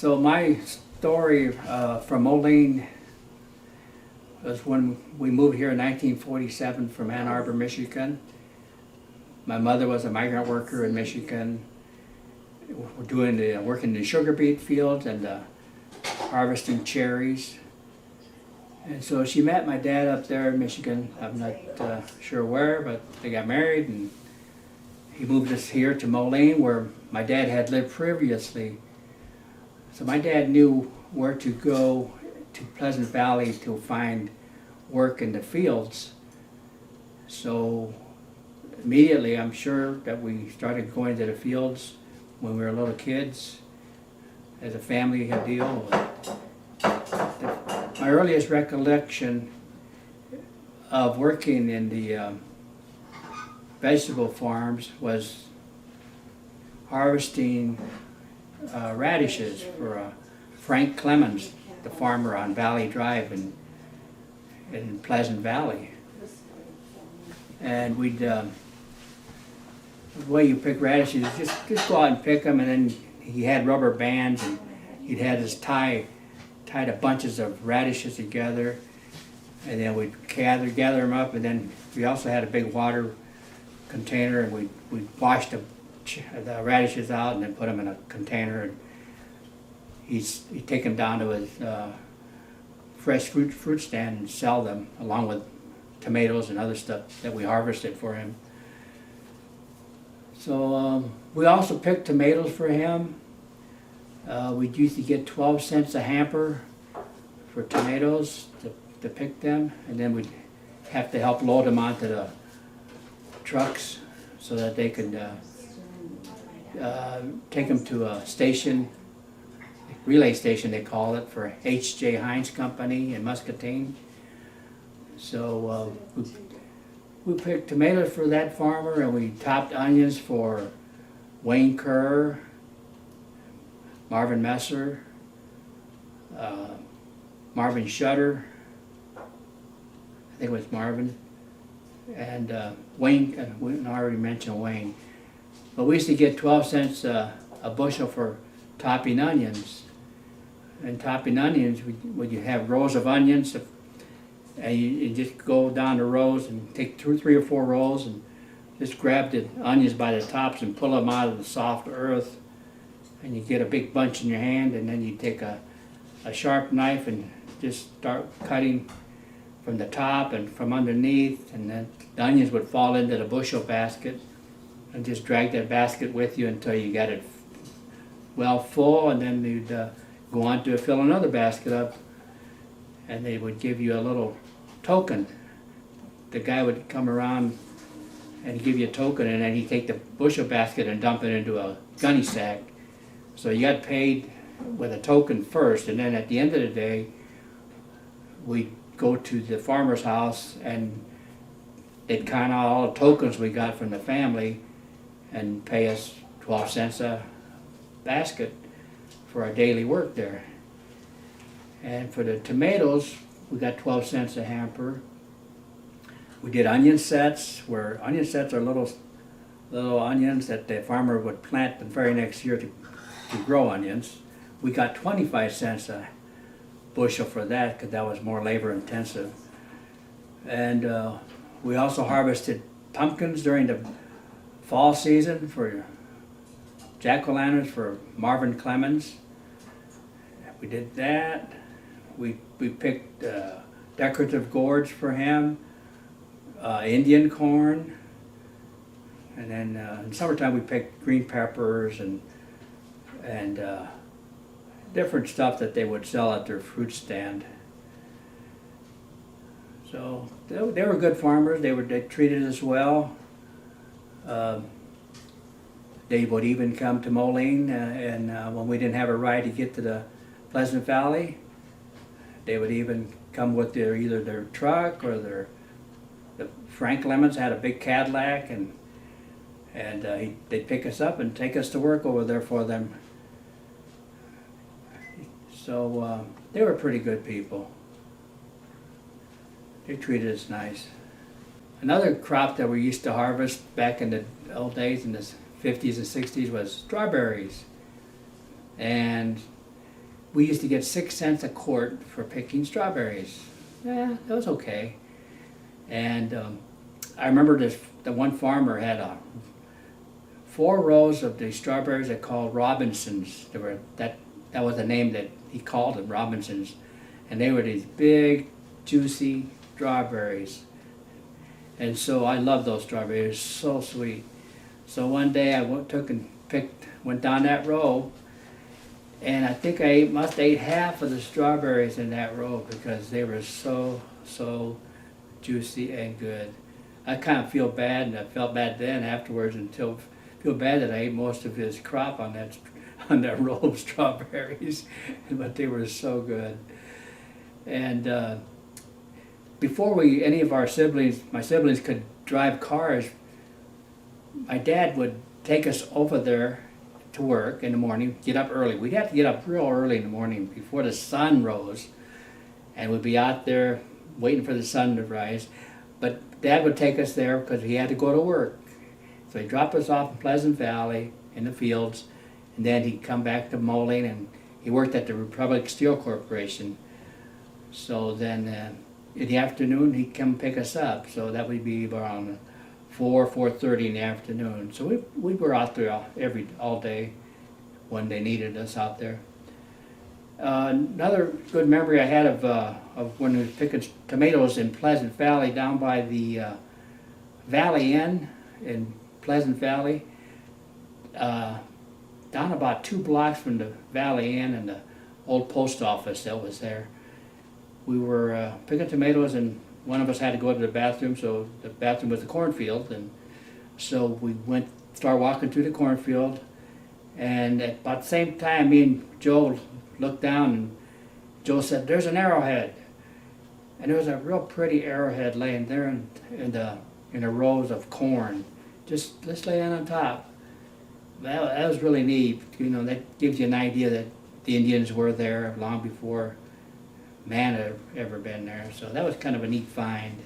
So my story from Moline was when we moved here in 1947 from Ann Arbor, Michigan. My mother was a migrant worker in Michigan, working the sugar beet fields and harvesting cherries. And so she met my dad up there in Michigan. I'm not sure where, but they got married, and he moved us here to Moline, where my dad had lived previously. So my dad knew where to go to Pleasant Valley to find work in the fields. So immediately, I'm sure that we started going to the fields when we were little kids as a family deal. My earliest recollection of working in the vegetable farms was harvesting radishes for Frank Clemens, the farmer on Valley Drive in Pleasant Valley. And we'd, the way you pick radishes is just go out and pick them, and then he had rubber bands, and he'd had us tie the bunches of radishes together, and then we'd gather them up, and then we also had a big water container, and we'd wash the radishes out and then put them in a container, and he'd take them down to his fresh fruit stand and sell them along with tomatoes and other stuff that we harvested for him. So we also picked tomatoes for him. We'd usually get 12 cents a hamper for tomatoes to pick them, and then we'd have to help load them onto the trucks so that they could take them to a station, relay station they call it, for H.J. Heinz Company in Muscatine. So we picked tomatoes for that farmer, and we topped onions for Wayne Kerr, Marvin Messer, Marvin Shutter, I think it was Marvin, and Wayne, I already mentioned Wayne. But we used to get 12 cents a bushel for topping onions. And topping onions, when you have rows of onions, and you just go down the rows and take 2, 3, or 4 rows and just grab the onions by the tops and pull them out of the soft earth, and you get a big bunch in your hand, and then you take a sharp knife and just start cutting from the top and from underneath, and then the onions would fall into the bushel basket, and just drag that basket with you until you got it well full, and then you'd go on to fill another basket up, and they would give you a little token. The guy would come around and give you a token, and then he'd take the bushel basket and dump it into a gunny sack. So you got paid with a token first, and then at the end of the day, we'd go to the farmer's house, and they'd count out all the tokens we got from the family and pay us 12 cents a basket for our daily work there. And for the tomatoes, we got 12 cents a hamper. We did onion sets, where onion sets are little onions that the farmer would plant the very next year to grow onions. We got 25 cents a bushel for that, because that was more labor intensive. And we also harvested pumpkins during the fall season for jack-o'-lanterns for Marvin Clemens. We did that. We picked decorative gourds for him, Indian corn, and then in summertime we picked green peppers and different stuff that they would sell at their fruit stand. So they were good farmers. They treated us well. They would even come to Moline, and when we didn't have a ride to get to the Pleasant Valley, they would even come with either their truck or the Frank Lemons had a big Cadillac, and they'd pick us up and take us to work over there for them. So they were pretty good people. They treated us nice. Another crop that we used to harvest back in the old days, in the 50s and 60s, was strawberries. And we used to get 6 cents a quart for picking strawberries. Yeah, that was okay. And I remember the one farmer had 4 rows of the strawberries they called Robinsons. That was the name that he called them, Robinsons. And they were these big, juicy strawberries. And so I loved those strawberries, so sweet. So one day I went down that row, and I think I must have ate half of the strawberries in that row because they were so juicy and good. I kind of feel bad, and I felt bad then afterwards until feel bad that I ate most of his crop on that row of strawberries, but they were so good. And before any of my siblings could drive cars, my dad would take us over there to work in the morning, get up early. We'd have to get up real early in the morning before the sun rose, and we'd be out there waiting for the sun to rise. But Dad would take us there because he had to go to work. So he'd drop us off in Pleasant Valley in the fields, and then he'd come back to Moline, and he worked at the Republic Steel Corporation. So then in the afternoon, he'd come pick us up. So that would be around 4:30 in the afternoon. So we were out there all day when they needed us out there. Another good memory I had of when we were picking tomatoes in Pleasant Valley down by the Valley Inn in Pleasant Valley, down about 2 blocks from the Valley Inn and the old post office that was there. We were picking tomatoes, and one of us had to go to the bathroom, so the bathroom was the cornfield, and so we started walking through the cornfield, and at about the same time, me and Joe looked down, and Joe said, "There's an arrowhead," and there was a real pretty arrowhead laying there in the rows of corn, just laying on top. That was really neat. You know, that gives you an idea that the Indians were there long before man had ever been there. So that was kind of a neat find.